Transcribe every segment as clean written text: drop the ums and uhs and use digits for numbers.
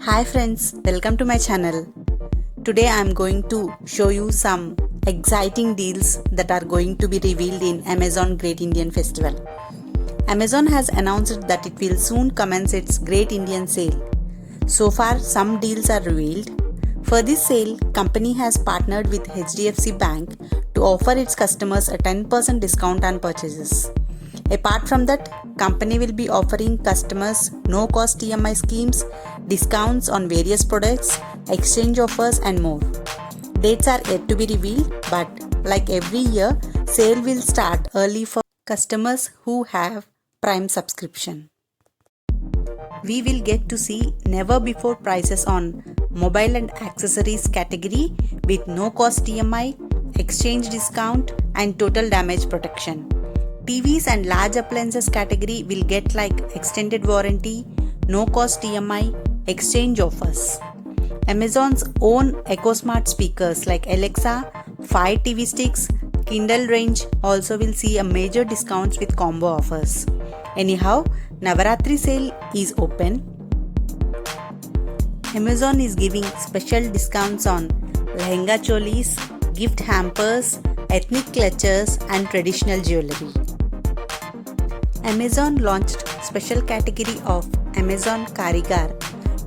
Hi friends, welcome to my channel. Today I am going to show you some exciting deals that are going to be revealed in Amazon Great Indian Festival. Amazon has announced that it will soon commence its Great Indian Sale. So far some deals are revealed. For this sale, company has partnered with HDFC Bank to offer its customers a 10% discount on purchases. Apart from that, company will be offering customers no-cost EMI schemes, discounts on various products, exchange offers and more. Dates are yet to be revealed, but like every year, sale will start early for customers who have Prime subscription. We will get to see never before prices on mobile and accessories category with no-cost EMI, exchange discount and total damage protection. TVs and large appliances category will get like extended warranty, no cost EMI, exchange offers. Amazon's own EcoSmart speakers like Alexa, Fire TV sticks, Kindle range also will see a major discounts with combo offers. Anyhow, Navaratri sale is open. Amazon is giving special discounts on lehenga cholis, gift hampers, ethnic clutches and traditional jewelry. Amazon launched special category of Amazon Karigar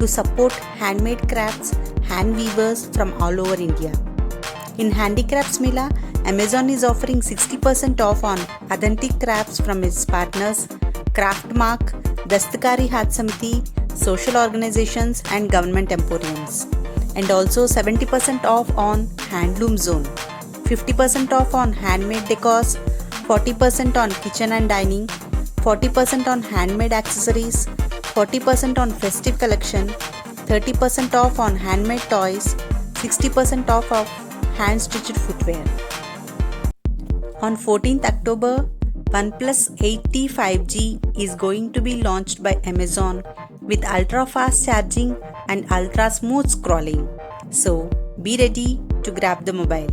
to support handmade crafts, hand weavers from all over India. In Handicrafts Mela, Amazon is offering 60% off on authentic crafts from its partners Craftmark, Dastakari Hath Samiti, social organizations and government emporiums. And also 70% off on Handloom Zone, 50% off on handmade decors, 40% on kitchen and dining, 40% on handmade accessories, 40% on festive collection, 30% off on handmade toys, 60% off of hand-stitched footwear. On 14th October, OnePlus 8T 5G is going to be launched by Amazon with ultra-fast charging and ultra-smooth scrolling. So, be ready to grab the mobile.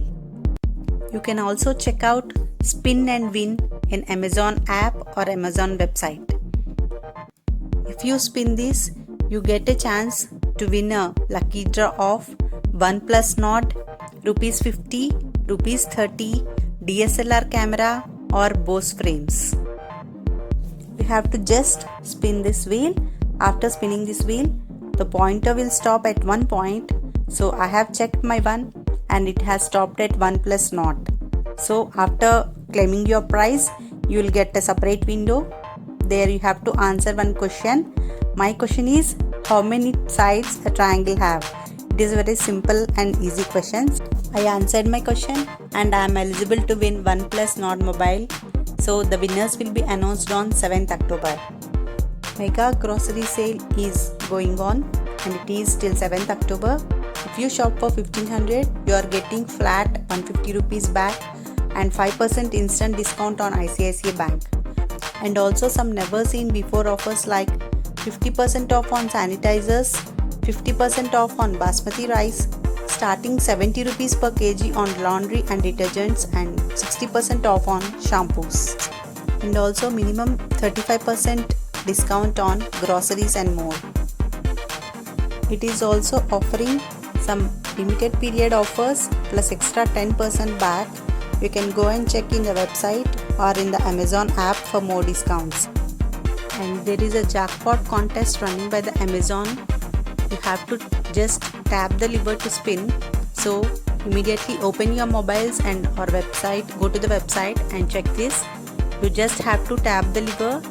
You can also check out Spin and Win in Amazon app or Amazon website. If you spin this, you get a chance to win a lucky draw of OnePlus Nord, Rs 50, Rs 30, DSLR camera or Bose frames. You have to just spin this wheel. After spinning this wheel, the pointer will stop at one point. So I have checked my one and it has stopped at OnePlus Nord. So after claiming your prize, you will get a separate window. There you have to answer one question. My question is, how many sides a triangle have? It is very simple and easy questions. I answered my question and I am eligible to win OnePlus Nord mobile. So the winners will be announced on 7th October. Mega grocery sale is going on and it is till 7th October. If you shop for 1500, you are getting flat 150 rupees back and 5% instant discount on ICICI Bank. And also some never seen before offers like 50% off on sanitizers, 50% off on basmati rice, starting 70 rupees per kg on laundry and detergents and 60% off on shampoos. And also minimum 35% discount on groceries and more. It is also offering some limited period offers plus extra 10% back. You can go and check in the website or in the Amazon app for more discounts. And there is a jackpot contest running by the Amazon. You have to just tap the lever to spin. So immediately open your mobiles and or website, go to the website and check this. You just have to tap the lever.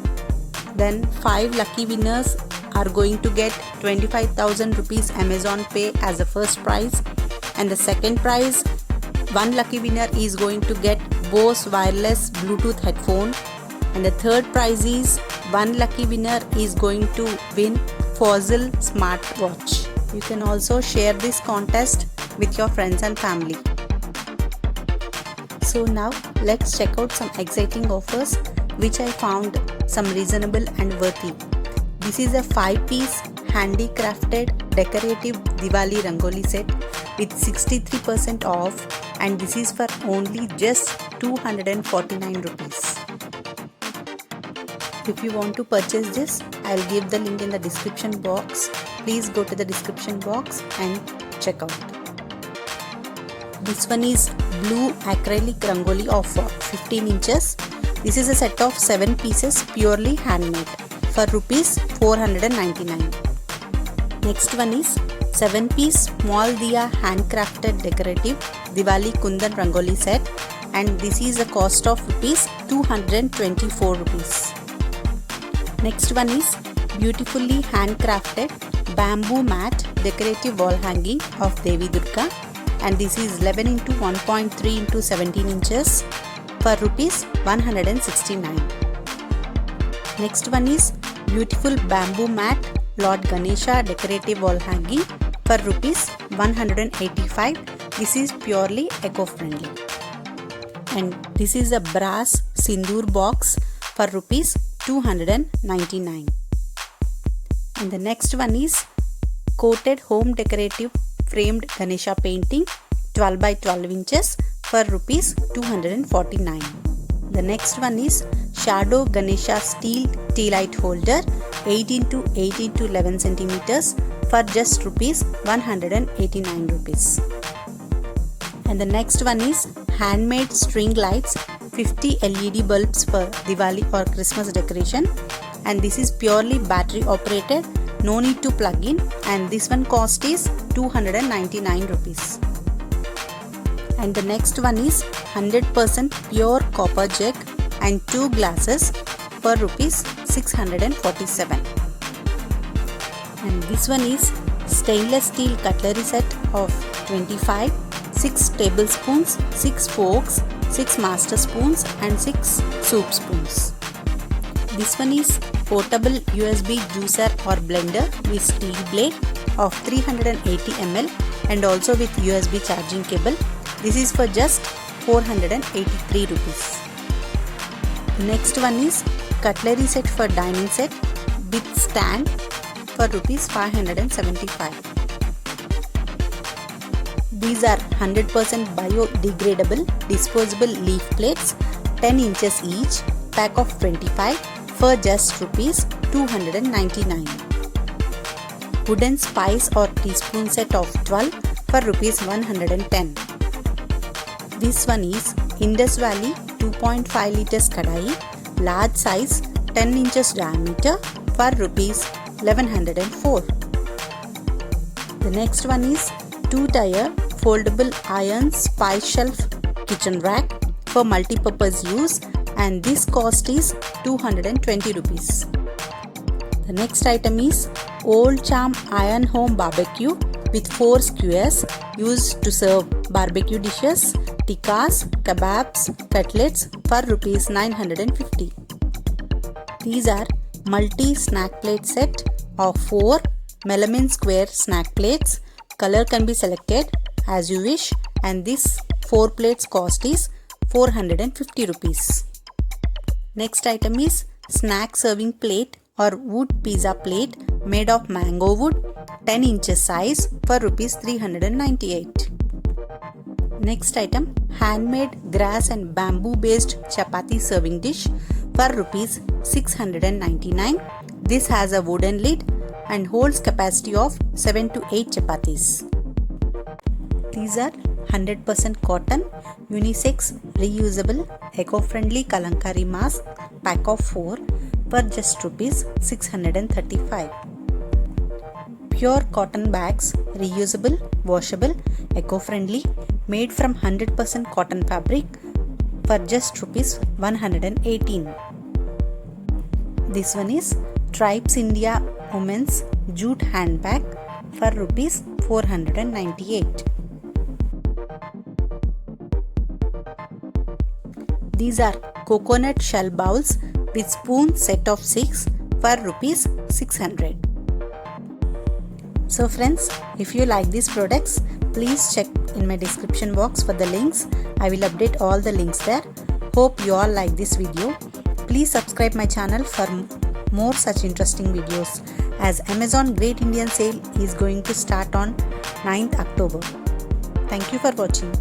Then 5 lucky winners are going to get 25,000 rupees Amazon Pay as a first prize. And the second prize, one lucky winner is going to get Bose wireless Bluetooth headphone. And the third prize is one lucky winner is going to win Fossil smartwatch. You can also share this contest with your friends and family. So now let's check out some exciting offers which I found some reasonable and worthy. This is a 5-piece handicrafted decorative Diwali Rangoli set with 63% off and this is for only just 249 rupees. If you want to purchase this, I'll give the link in the description box. please go to the description box and check out. This one is blue acrylic rangoli of 15 inches. This is a set of 7 pieces purely handmade for rupees 499. Next one is 7-piece small diya handcrafted decorative Diwali Kundan Rangoli set, and this is a cost of rupees 224 rupees. Next one is beautifully handcrafted bamboo mat decorative wall hanging of Devi Durga, and this is 11 into 1.3 into 17 inches for rupees 169. Next one is beautiful bamboo mat Lord Ganesha decorative wall hanging for rupees 185. This is purely eco-friendly. And this is a brass sindoor box for rupees 299. And the next one is coated home decorative framed Ganesha painting 12 by 12 inches for rupees 249. The next one is shadow Ganesha steel tea light holder 8 into 8 into 11 centimeters for just rupees 189 rupees. And the next one is handmade string lights 50 LED bulbs for Diwali or Christmas decoration, and this is purely battery operated, no need to plug in, and this one cost is 299 rupees. And the next one is 100% pure copper jug and 2 glasses for rupees 647. And this one is stainless steel cutlery set of 25, 6 tablespoons, 6 forks, 6 master spoons and 6 soup spoons. This one is portable USB juicer or blender with steel blade of 380 ml and also with USB charging cable. This is for just 483 rupees. Next one is cutlery set for dining set with stand for rupees 575. These are 100% biodegradable disposable leaf plates, 10 inches each, pack of 25 for just rupees 299. Wooden spice or teaspoon set of 12 for rupees 110. This one is Indus Valley 2.5 liters kadai, large size 10 inches diameter for rupees 1104. The next one is 2-tier foldable iron spice shelf kitchen rack for multi-purpose use, and this cost is 220 rupees. The next item is Old Charm Iron Home Barbecue with 4 skewers used to serve barbecue dishes, tikkas, kebabs, cutlets for rupees 950. These are multi-snack plate set of 4 melamine square snack plates. Color can be selected as you wish, and this 4 plates cost is 450 rupees. Next item is snack serving plate or wood pizza plate made of mango wood, 10 inches size for rupees 398. Next item, handmade grass and bamboo based chapati serving dish for rupees 699. This has a wooden lid and holds capacity of 7 to 8 chapatis. These are 100% cotton, unisex, reusable, eco-friendly Kalankari mask pack of 4 for just rupees 635. Pure cotton bags, reusable, washable, eco-friendly, made from 100% cotton fabric for just rupees 118. This one is Tribes India Women's Jute Handbag for rupees 498. These are coconut shell bowls with spoon set of 6 for rupees 600. So friends, if you like these products, please check in my description box for the links. I will update all the links there. Hope you all like this video. Please subscribe my channel for more such interesting videos, as Amazon Great Indian Sale is going to start on 9th October. Thank you for watching.